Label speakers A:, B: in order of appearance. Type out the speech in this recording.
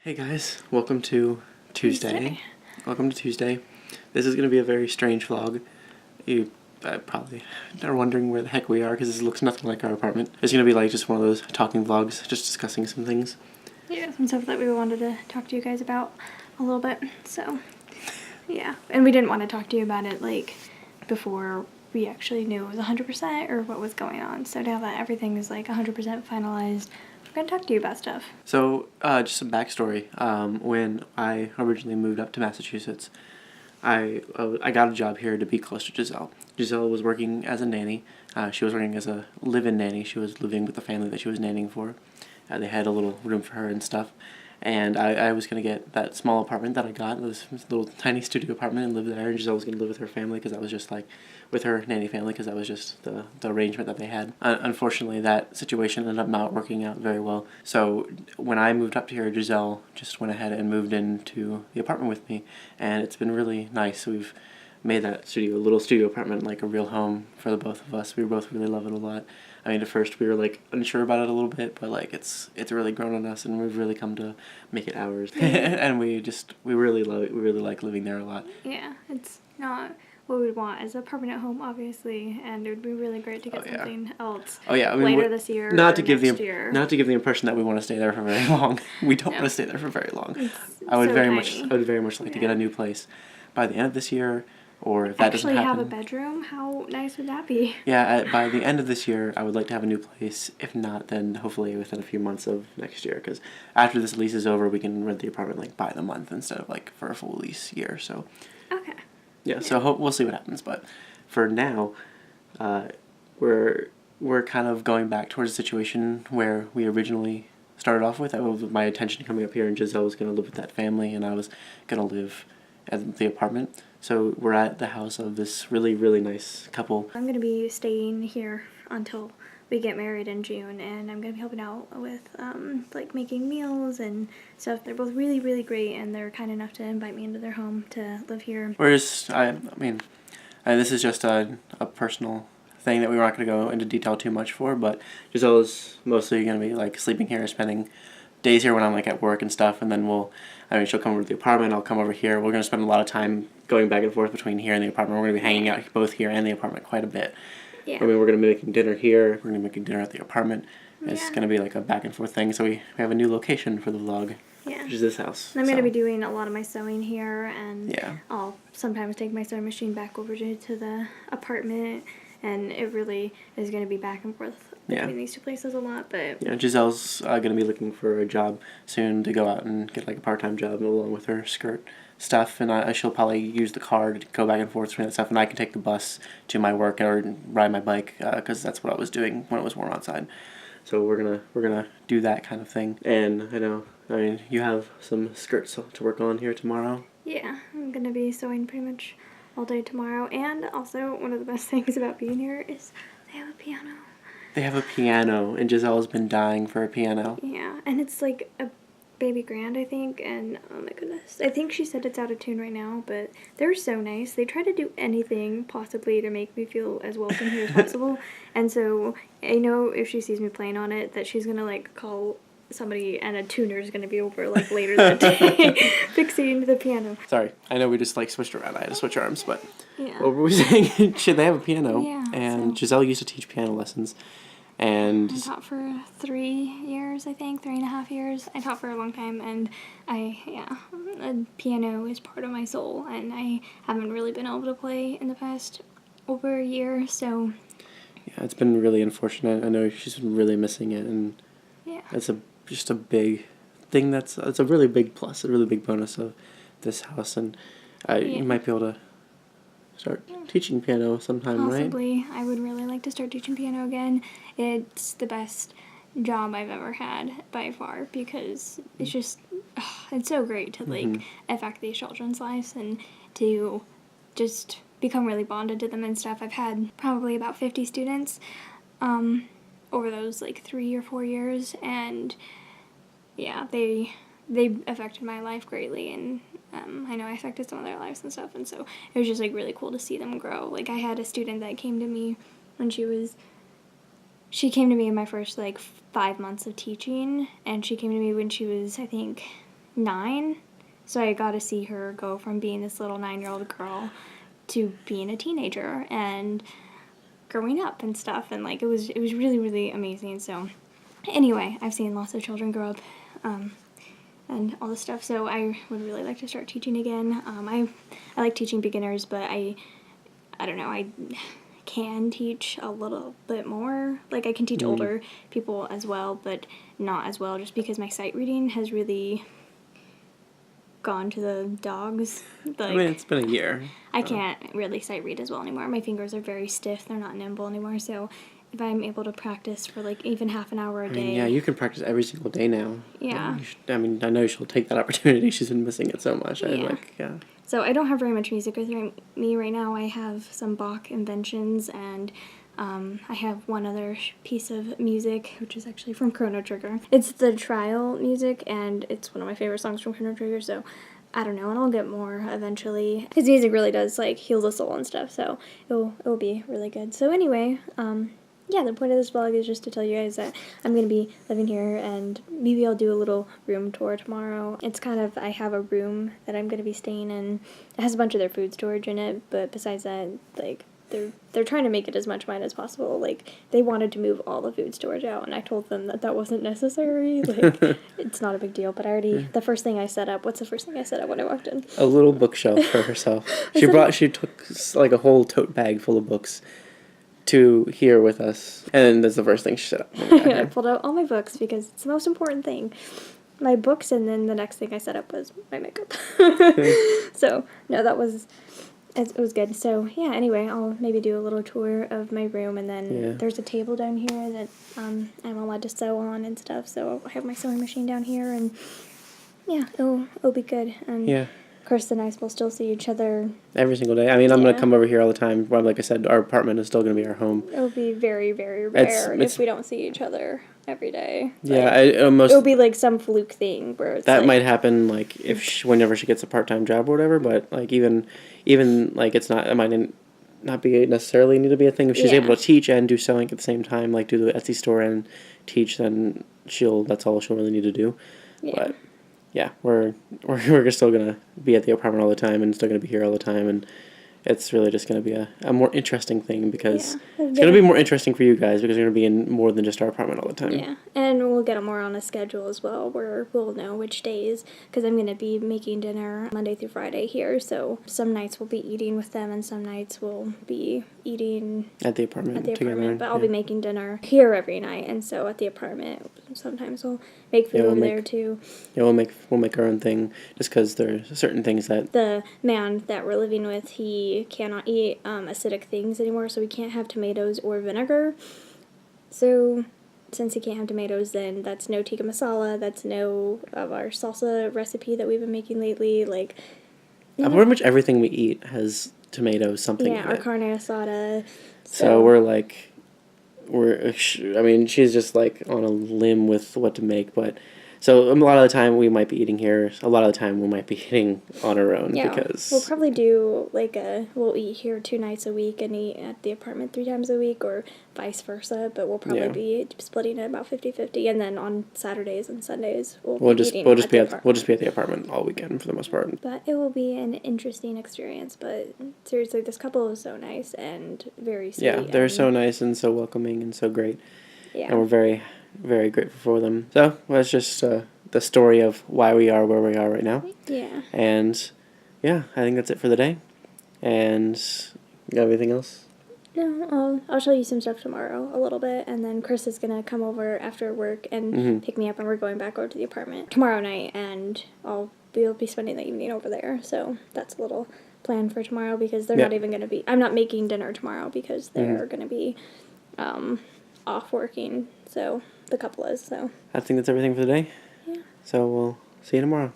A: Hey guys, welcome to Tuesday. Welcome to Tuesday. This is going to be a very strange vlog. You probably are wondering where the heck we are because this looks nothing like our apartment. It's going to be like just one of those talking vlogs, just discussing some things.
B: Yeah, some stuff that we wanted to talk to you guys about a little bit, so yeah. And we didn't want to talk to you about it like before we actually knew it was 100% or what was going on. So now that everything is like 100% finalized, we're going to talk to you about stuff.
A: So, just some backstory. When I originally moved up to Massachusetts, I got a job here to be close to Giselle. Giselle was working as a nanny. She was working as a live-in nanny. She was living with the family that she was nannying for. They had a little room for her and stuff. And I was going to get that small apartment that I got, this little tiny studio apartment, and live there. And Giselle was going to live with her family because that was just like, with her nanny family, because that was just the arrangement that they had. Unfortunately, that situation ended up not working out very well. So when I moved up here, Giselle just went ahead and moved into the apartment with me. And it's been really nice. We've made that little studio apartment like a real home for the both of us. We both really love it a lot. I mean, at first we were like unsure about it a little bit, but like it's really grown on us, and we've really come to make it ours. And we really like living there a lot.
B: Yeah, it's not what we'd want as a permanent home, obviously, and it would be really great to get something else.
A: Oh yeah, I mean,
B: later this year.
A: Not to give the impression that we want to stay there for very long. We don't want to stay there for very long. I would very much like to get a new place by the end of this year. Or if that doesn't happen,
B: have a bedroom? How nice would that be?
A: Yeah, by the end of this year, I would like to have a new place. If not, then hopefully within a few months of next year. Because after this lease is over, we can rent the apartment like by the month instead of like for a full lease year. So.
B: Okay.
A: Yeah. So we'll see what happens. But for now, we're kind of going back towards a situation where we originally started off with. With my attention coming up here, and Giselle was going to live with that family, and I was going to live at the apartment. So we're at the house of this really, really nice couple.
B: I'm going to be staying here until we get married in June, and I'm going to be helping out with like making meals and stuff. They're both really, really great, and they're kind enough to invite me into their home to live here.
A: This is just a personal thing that we weren't going to go into detail too much for, but Giselle is mostly going to be like sleeping here, spending days here when I'm like at work and stuff, and then she'll come over to the apartment, I'll come over here. We're going to spend a lot of time going back and forth between here and the apartment. We're going to be hanging out both here and the apartment quite a bit.
B: Yeah.
A: I mean, we're going to be making dinner here, we're going to be making dinner at the apartment. It's going to be like a back and forth thing, so we have a new location for the vlog, which is this house.
B: I'm going to be doing a lot of my sewing here, and
A: yeah.
B: I'll sometimes take my sewing machine back over to the apartment, and it really is going to be back and forth between these two places a lot. But
A: yeah, Giselle's going to be looking for a job soon to go out and get like a part-time job along with her skirt stuff, and she'll probably use the car to go back and forth between that stuff, and I can take the bus to my work or ride my bike because that's what I was doing when it was warm outside. So we're gonna do that kind of thing. And I mean, you have some skirts to work on here tomorrow.
B: Yeah, I'm gonna be sewing pretty much all day tomorrow. And also, one of the best things about being here is they have a piano.
A: They have a piano, and Giselle's been dying for a piano.
B: Yeah, and it's like a baby grand, I think, and oh my goodness. I think she said it's out of tune right now, but they're so nice. They try to do anything possibly to make me feel as welcome here as possible. And so I know if she sees me playing on it that she's gonna like call somebody, and a tuner is gonna be over like later that day fixing the piano.
A: Sorry, I know we just like switched around. I had to switch arms, but
B: yeah.
A: What were we saying? Should they have a piano?
B: Yeah.
A: And Giselle used to teach piano lessons. And
B: I taught for 3 years, I think, 3.5 years. I taught for a long time, and piano is part of my soul, and I haven't really been able to play in the past over a year, so.
A: Yeah, it's been really unfortunate. I know she's been really missing it, and it's just a big thing. It's a really big plus, a really big bonus of this house, and you might be able to start teaching piano sometime,
B: Possibly. I would really like to start teaching piano again. It's the best job I've ever had by far, because it's just, it's so great to like affect these children's lives and to just become really bonded to them and stuff. I've had probably about 50 students over those like 3 or 4 years, and yeah, they affected my life greatly, and I know I affected some of their lives and stuff, and so it was just like really cool to see them grow. Like, I had a student that came to me when she came to me in my first like 5 months of teaching, and she came to me when she was, I think, 9. So I got to see her go from being this little 9-year-old girl to being a teenager and growing up and stuff. And like it was really, really amazing. So anyway, I've seen lots of children grow up and all this stuff. So I would really like to start teaching again. I like teaching beginners, but I don't know, I can teach a little bit more. Like I can teach older people as well, but not as well, just because my sight reading has really gone to the dogs. Like,
A: I mean, it's been a year.
B: I can't really sight read as well anymore. My fingers are very stiff. They're not nimble anymore. So if I'm able to practice for like even half an hour a day.
A: Yeah, you can practice every single day now.
B: Yeah.
A: I mean, I know she'll take that opportunity. She's been missing it so much.
B: Yeah. So I don't have very much music with me right now. I have some Bach inventions, and I have one other piece of music, which is actually from Chrono Trigger. It's the trial music, and it's one of my favorite songs from Chrono Trigger, so I don't know, and I'll get more eventually. His music really does, like, heal the soul and stuff, so it'll be really good. So anyway, yeah, the point of this vlog is just to tell you guys that I'm going to be living here, and maybe I'll do a little room tour tomorrow. It's kind of, I have a room that I'm going to be staying in. It has a bunch of their food storage in it, but besides that, like, they're trying to make it as much mine as possible. Like, they wanted to move all the food storage out, and I told them that wasn't necessary. Like, it's not a big deal, but I already, the first thing I set up, what's the first thing I set up when I walked in?
A: A little bookshelf for herself. She took like a whole tote bag full of books to here with us, and that's the first thing she set up.
B: I pulled out all my books because it's the most important thing. My books, and then the next thing I set up was my makeup. So, no, it was good. So, yeah, anyway, I'll maybe do a little tour of my room, and then there's a table down here that I'm allowed to sew on and stuff, so I have my sewing machine down here, and yeah, it'll be good. And Kirsten and I will still see each other
A: every single day. I mean, I'm going to come over here all the time. Well, like I said, our apartment is still going to be our home.
B: It'll be very, very rare if we don't see each other every day.
A: Yeah,
B: it'll be like some fluke thing where it's
A: that might happen, like if whenever she gets a part-time job or whatever. But like even like it might not be necessarily need to be a thing. If she's able to teach and do sewing at the same time, like do the Etsy store and teach, then that's all she'll really need to do. Yeah. But yeah, we're still gonna be at the apartment all the time, and still gonna be here all the time, and it's really just gonna be a more interesting thing, because it's gonna be more interesting for you guys, because you're gonna be in more than just our apartment all the time.
B: Yeah, and we'll get more on a schedule as well, where we'll know which days, because I'm gonna be making dinner Monday through Friday here, so some nights we'll be eating with them, and some nights we'll be eating
A: at the apartment together.
B: But I'll be making dinner here every night, and so at the apartment sometimes we'll make food over there too.
A: Yeah, we'll make our own thing, just because there's certain things that
B: the man that we're living with, he cannot eat acidic things anymore, so we can't have tomatoes or vinegar. So since he can't have tomatoes, then that's no tikka masala, that's no of our salsa recipe that we've been making lately. Like,
A: pretty much everything we eat has tomatoes, something.
B: Yeah, our carne asada.
A: So I mean, she's just like on a limb with what to make, but so a lot of the time we might be eating here. A lot of the time we might be eating on our own, because
B: we'll probably do we'll eat here 2 nights a week and eat at the apartment 3 times a week, or vice versa, but we'll probably be splitting it about 50-50, and then on Saturdays and Sundays we'll just be at the apartment all weekend for the most part. But it will be an interesting experience, but seriously, this couple is so nice and very sweet.
A: Yeah, they're so nice and so welcoming and so great. Yeah. And we're very, very grateful for them. So that's just the story of why we are where we are right now.
B: Yeah.
A: And yeah, I think that's it for the day. And you got anything else?
B: No, I'll show you some stuff tomorrow a little bit, and then Chris is gonna come over after work and pick me up, and we're going back over to the apartment tomorrow night, and we'll be spending the evening over there. So that's a little plan for tomorrow, because they're not even gonna be. I'm not making dinner tomorrow because they're gonna be off working. So the couple is. So
A: I think that's everything for the day.
B: Yeah.
A: So we'll see you tomorrow.